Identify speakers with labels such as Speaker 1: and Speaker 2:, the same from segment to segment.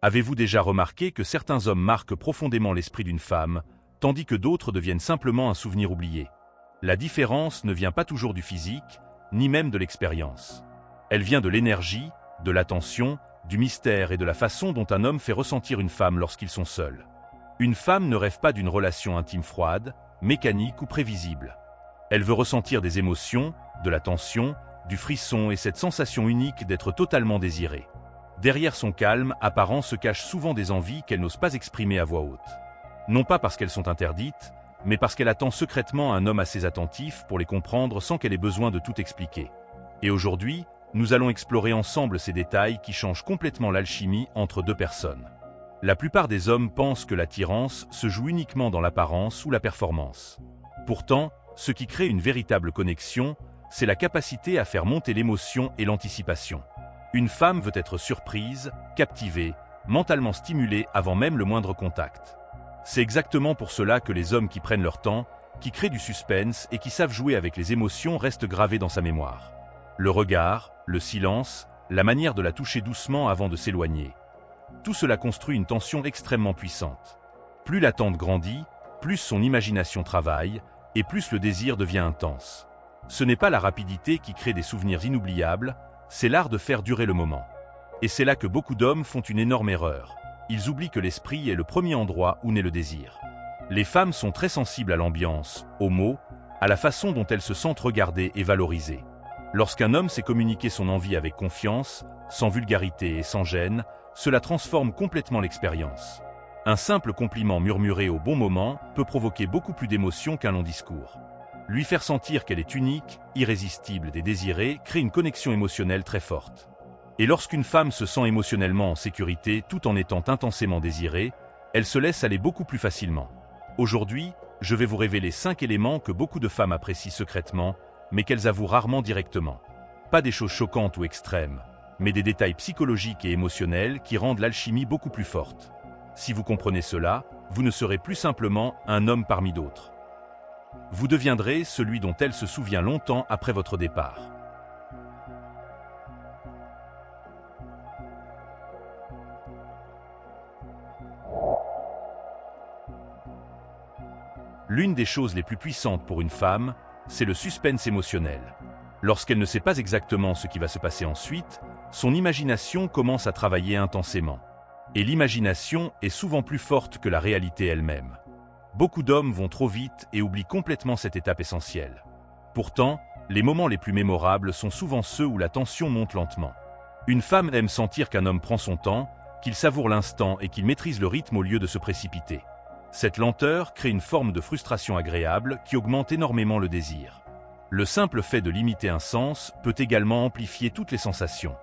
Speaker 1: Avez-vous déjà remarqué que certains hommes marquent profondément l'esprit d'une femme, tandis que d'autres deviennent simplement un souvenir oublié? La différence ne vient pas toujours du physique, ni même de l'expérience. Elle vient de l'énergie, de l'attention, du mystère et de la façon dont un homme fait ressentir une femme lorsqu'ils sont seuls. Une femme ne rêve pas d'une relation intime froide, mécanique ou prévisible. Elle veut ressentir des émotions, de la tension, du frisson et cette sensation unique d'être totalement désirée. Derrière son calme apparent se cachent souvent des envies qu'elle n'ose pas exprimer à voix haute. Non pas parce qu'elles sont interdites, mais parce qu'elle attend secrètement un homme assez attentif pour les comprendre sans qu'elle ait besoin de tout expliquer. Et aujourd'hui, nous allons explorer ensemble ces détails qui changent complètement l'alchimie entre deux personnes. La plupart des hommes pensent que l'attirance se joue uniquement dans l'apparence ou la performance. Pourtant, ce qui crée une véritable connexion, c'est la capacité à faire monter l'émotion et l'anticipation. Une femme veut être surprise, captivée, mentalement stimulée avant même le moindre contact. C'est exactement pour cela que les hommes qui prennent leur temps, qui créent du suspense et qui savent jouer avec les émotions restent gravés dans sa mémoire. Le regard, le silence, la manière de la toucher doucement avant de s'éloigner. Tout cela construit une tension extrêmement puissante. Plus l'attente grandit, plus son imagination travaille, et plus le désir devient intense. Ce n'est pas la rapidité qui crée des souvenirs inoubliables, c'est l'art de faire durer le moment. Et c'est là que beaucoup d'hommes font une énorme erreur. Ils oublient que l'esprit est le premier endroit où naît le désir. Les femmes sont très sensibles à l'ambiance, aux mots, à la façon dont elles se sentent regardées et valorisées. Lorsqu'un homme sait communiquer son envie avec confiance, sans vulgarité et sans gêne, cela transforme complètement l'expérience. Un simple compliment murmuré au bon moment peut provoquer beaucoup plus d'émotions qu'un long discours. Lui faire sentir qu'elle est unique, irrésistible et désirée crée une connexion émotionnelle très forte. Et lorsqu'une femme se sent émotionnellement en sécurité tout en étant intensément désirée, elle se laisse aller beaucoup plus facilement. Aujourd'hui, je vais vous révéler 5 éléments que beaucoup de femmes apprécient secrètement, mais qu'elles avouent rarement directement. Pas des choses choquantes ou extrêmes, mais des détails psychologiques et émotionnels qui rendent l'alchimie beaucoup plus forte. Si vous comprenez cela, vous ne serez plus simplement un homme parmi d'autres. Vous deviendrez celui dont elle se souvient longtemps après votre départ. L'une des choses les plus puissantes pour une femme, c'est le suspense émotionnel. Lorsqu'elle ne sait pas exactement ce qui va se passer ensuite, son imagination commence à travailler intensément. Et l'imagination est souvent plus forte que la réalité elle-même. Beaucoup d'hommes vont trop vite et oublient complètement cette étape essentielle. Pourtant, les moments les plus mémorables sont souvent ceux où la tension monte lentement. Une femme aime sentir qu'un homme prend son temps, qu'il savoure l'instant et qu'il maîtrise le rythme au lieu de se précipiter. Cette lenteur crée une forme de frustration agréable qui augmente énormément le désir. Le simple fait de limiter un sens peut également amplifier toutes les sensations.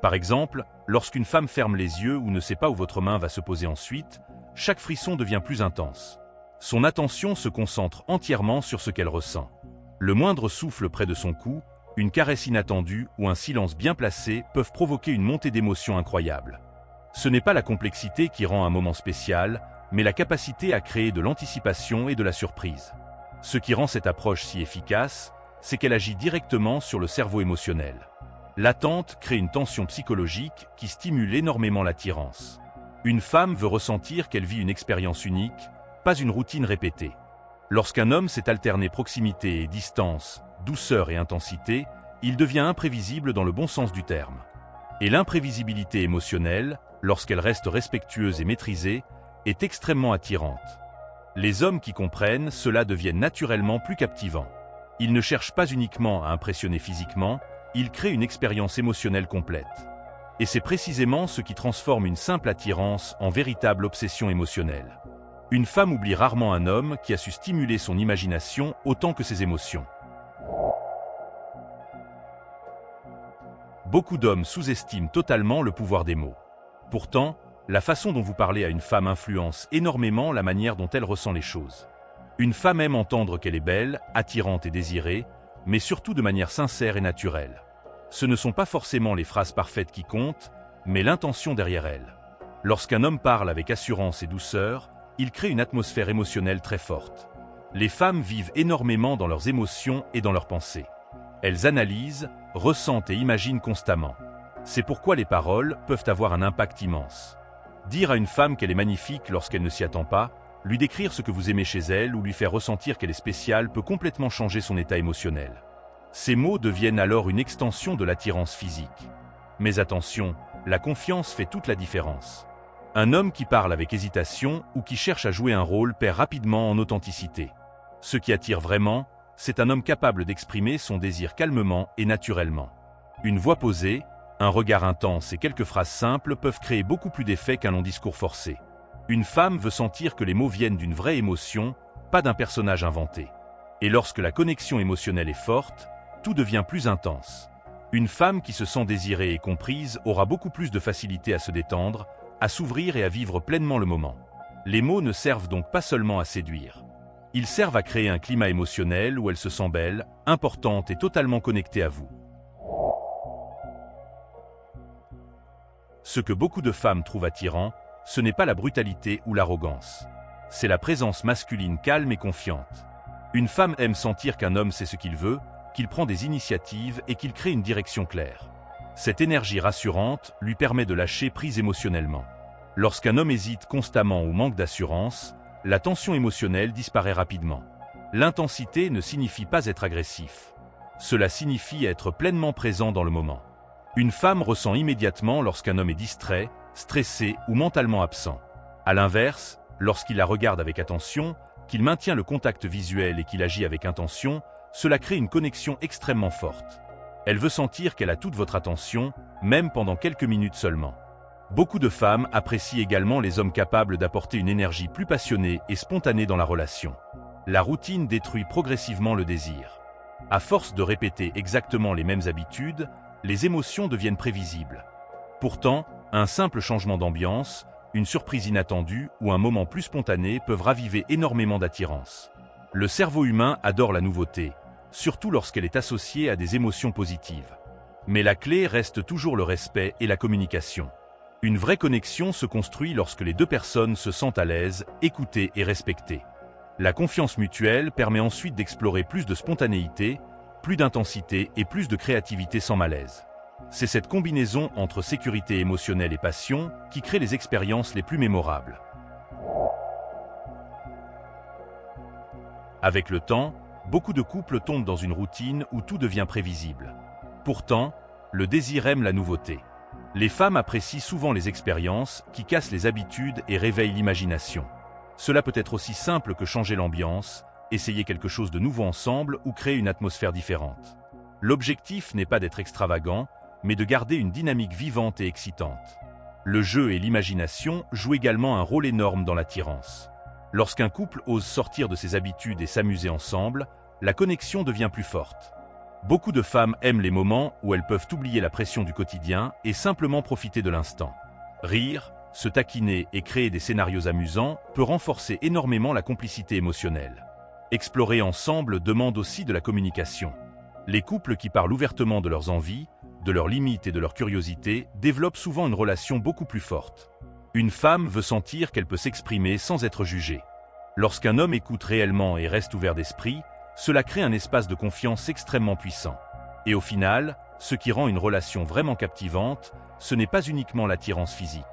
Speaker 1: Par exemple, lorsqu'une femme ferme les yeux ou ne sait pas où votre main va se poser ensuite, chaque frisson devient plus intense. Son attention se concentre entièrement sur ce qu'elle ressent. Le moindre souffle près de son cou, une caresse inattendue ou un silence bien placé peuvent provoquer une montée d'émotion incroyable. Ce n'est pas la complexité qui rend un moment spécial, mais la capacité à créer de l'anticipation et de la surprise. Ce qui rend cette approche si efficace, c'est qu'elle agit directement sur le cerveau émotionnel. L'attente crée une tension psychologique qui stimule énormément l'attirance. Une femme veut ressentir qu'elle vit une expérience unique, pas une routine répétée. Lorsqu'un homme sait alterner proximité et distance, douceur et intensité, il devient imprévisible dans le bon sens du terme. Et l'imprévisibilité émotionnelle, lorsqu'elle reste respectueuse et maîtrisée, est extrêmement attirante. Les hommes qui comprennent cela deviennent naturellement plus captivants. Ils ne cherchent pas uniquement à impressionner physiquement, ils créent une expérience émotionnelle complète. Et c'est précisément ce qui transforme une simple attirance en véritable obsession émotionnelle. Une femme oublie rarement un homme qui a su stimuler son imagination autant que ses émotions. Beaucoup d'hommes sous-estiment totalement le pouvoir des mots. Pourtant, la façon dont vous parlez à une femme influence énormément la manière dont elle ressent les choses. Une femme aime entendre qu'elle est belle, attirante et désirée, mais surtout de manière sincère et naturelle. Ce ne sont pas forcément les phrases parfaites qui comptent, mais l'intention derrière elles. Lorsqu'un homme parle avec assurance et douceur, il crée une atmosphère émotionnelle très forte. Les femmes vivent énormément dans leurs émotions et dans leurs pensées. Elles analysent, ressentent et imaginent constamment. C'est pourquoi les paroles peuvent avoir un impact immense. Dire à une femme qu'elle est magnifique lorsqu'elle ne s'y attend pas, lui décrire ce que vous aimez chez elle ou lui faire ressentir qu'elle est spéciale peut complètement changer son état émotionnel. Ces mots deviennent alors une extension de l'attirance physique. Mais attention, la confiance fait toute la différence. Un homme qui parle avec hésitation ou qui cherche à jouer un rôle perd rapidement en authenticité. Ce qui attire vraiment, c'est un homme capable d'exprimer son désir calmement et naturellement. Une voix posée, un regard intense et quelques phrases simples peuvent créer beaucoup plus d'effet qu'un long discours forcé. Une femme veut sentir que les mots viennent d'une vraie émotion, pas d'un personnage inventé. Et lorsque la connexion émotionnelle est forte, tout devient plus intense. Une femme qui se sent désirée et comprise aura beaucoup plus de facilité à se détendre, à s'ouvrir et à vivre pleinement le moment. Les mots ne servent donc pas seulement à séduire. Ils servent à créer un climat émotionnel où elle se sent belle, importante et totalement connectée à vous. Ce que beaucoup de femmes trouvent attirant, ce n'est pas la brutalité ou l'arrogance. C'est la présence masculine calme et confiante. Une femme aime sentir qu'un homme sait ce qu'il veut, qu'il prend des initiatives et qu'il crée une direction claire. Cette énergie rassurante lui permet de lâcher prise émotionnellement. Lorsqu'un homme hésite constamment ou manque d'assurance, la tension émotionnelle disparaît rapidement. L'intensité ne signifie pas être agressif. Cela signifie être pleinement présent dans le moment. Une femme ressent immédiatement lorsqu'un homme est distrait, stressé ou mentalement absent. À l'inverse, lorsqu'il la regarde avec attention, qu'il maintient le contact visuel et qu'il agit avec intention, cela crée une connexion extrêmement forte. Elle veut sentir qu'elle a toute votre attention, même pendant quelques minutes seulement. Beaucoup de femmes apprécient également les hommes capables d'apporter une énergie plus passionnée et spontanée dans la relation. La routine détruit progressivement le désir. À force de répéter exactement les mêmes habitudes, les émotions deviennent prévisibles. Pourtant, un simple changement d'ambiance, une surprise inattendue ou un moment plus spontané peuvent raviver énormément d'attirance. Le cerveau humain adore la nouveauté, surtout lorsqu'elle est associée à des émotions positives. Mais la clé reste toujours le respect et la communication. Une vraie connexion se construit lorsque les deux personnes se sentent à l'aise, écoutées et respectées. La confiance mutuelle permet ensuite d'explorer plus de spontanéité, plus d'intensité et plus de créativité sans malaise. C'est cette combinaison entre sécurité émotionnelle et passion qui crée les expériences les plus mémorables. Avec le temps, beaucoup de couples tombent dans une routine où tout devient prévisible. Pourtant, le désir aime la nouveauté. Les femmes apprécient souvent les expériences qui cassent les habitudes et réveillent l'imagination. Cela peut être aussi simple que changer l'ambiance, essayer quelque chose de nouveau ensemble ou créer une atmosphère différente. L'objectif n'est pas d'être extravagant, mais de garder une dynamique vivante et excitante. Le jeu et l'imagination jouent également un rôle énorme dans l'attirance. Lorsqu'un couple ose sortir de ses habitudes et s'amuser ensemble, la connexion devient plus forte. Beaucoup de femmes aiment les moments où elles peuvent oublier la pression du quotidien et simplement profiter de l'instant. Rire, se taquiner et créer des scénarios amusants peut renforcer énormément la complicité émotionnelle. Explorer ensemble demande aussi de la communication. Les couples qui parlent ouvertement de leurs envies, de leurs limites et de leur curiosité développent souvent une relation beaucoup plus forte. Une femme veut sentir qu'elle peut s'exprimer sans être jugée. Lorsqu'un homme écoute réellement et reste ouvert d'esprit, cela crée un espace de confiance extrêmement puissant. Et au final, ce qui rend une relation vraiment captivante, ce n'est pas uniquement l'attirance physique.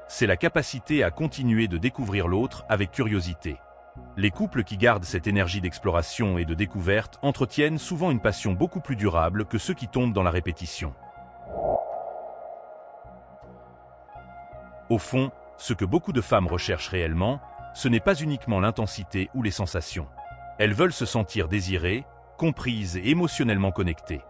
Speaker 1: C'est la capacité à continuer de découvrir l'autre avec curiosité. Les couples qui gardent cette énergie d'exploration et de découverte entretiennent souvent une passion beaucoup plus durable que ceux qui tombent dans la répétition. Au fond, ce que beaucoup de femmes recherchent réellement, ce n'est pas uniquement l'intensité ou les sensations. Elles veulent se sentir désirées, comprises et émotionnellement connectées.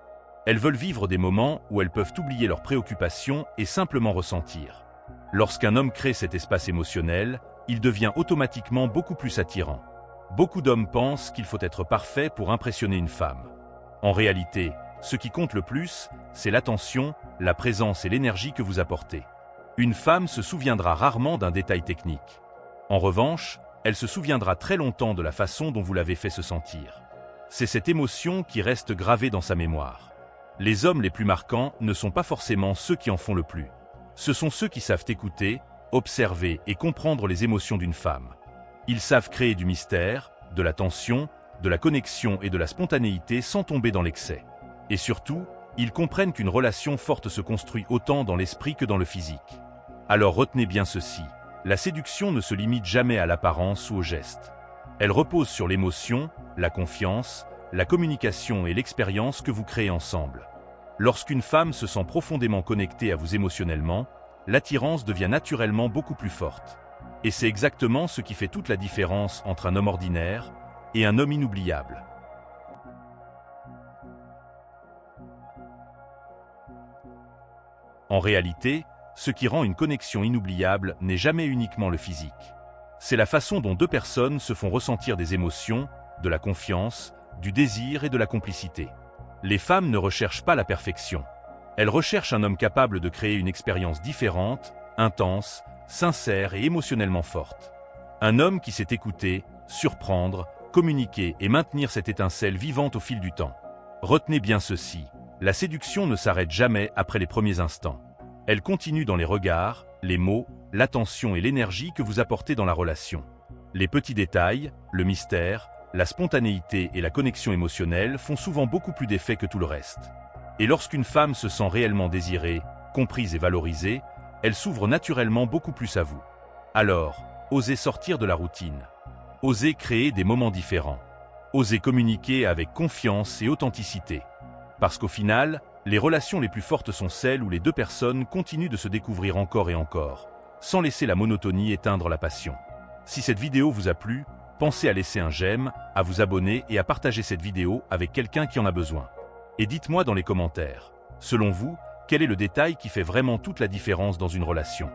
Speaker 1: Elles veulent vivre des moments où elles peuvent oublier leurs préoccupations et simplement ressentir. Lorsqu'un homme crée cet espace émotionnel, il devient automatiquement beaucoup plus attirant. Beaucoup d'hommes pensent qu'il faut être parfait pour impressionner une femme. En réalité, ce qui compte le plus, c'est l'attention, la présence et l'énergie que vous apportez. Une femme se souviendra rarement d'un détail technique. En revanche, elle se souviendra très longtemps de la façon dont vous l'avez fait se sentir. C'est cette émotion qui reste gravée dans sa mémoire. Les hommes les plus marquants ne sont pas forcément ceux qui en font le plus. Ce sont ceux qui savent écouter, observer et comprendre les émotions d'une femme. Ils savent créer du mystère, de la tension, de la connexion et de la spontanéité sans tomber dans l'excès. Et surtout, ils comprennent qu'une relation forte se construit autant dans l'esprit que dans le physique. Alors retenez bien ceci, la séduction ne se limite jamais à l'apparence ou au geste. Elle repose sur l'émotion, la confiance, la communication et l'expérience que vous créez ensemble. Lorsqu'une femme se sent profondément connectée à vous émotionnellement, l'attirance devient naturellement beaucoup plus forte. Et c'est exactement ce qui fait toute la différence entre un homme ordinaire et un homme inoubliable. En réalité, ce qui rend une connexion inoubliable n'est jamais uniquement le physique. C'est la façon dont deux personnes se font ressentir des émotions, de la confiance, du désir et de la complicité. Les femmes ne recherchent pas la perfection. Elles recherchent un homme capable de créer une expérience différente, intense, sincère et émotionnellement forte. Un homme qui sait écouter, surprendre, communiquer et maintenir cette étincelle vivante au fil du temps. Retenez bien ceci, la séduction ne s'arrête jamais après les premiers instants. Elle continue dans les regards, les mots, l'attention et l'énergie que vous apportez dans la relation. Les petits détails, le mystère, la spontanéité et la connexion émotionnelle font souvent beaucoup plus d'effet que tout le reste. Et lorsqu'une femme se sent réellement désirée, comprise et valorisée, elle s'ouvre naturellement beaucoup plus à vous. Alors, osez sortir de la routine. Osez créer des moments différents. Osez communiquer avec confiance et authenticité. Parce qu'au final, les relations les plus fortes sont celles où les deux personnes continuent de se découvrir encore et encore, sans laisser la monotonie éteindre la passion. Si cette vidéo vous a plu, pensez à laisser un j'aime, à vous abonner et à partager cette vidéo avec quelqu'un qui en a besoin. Et dites-moi dans les commentaires, selon vous, quel est le détail qui fait vraiment toute la différence dans une relation ?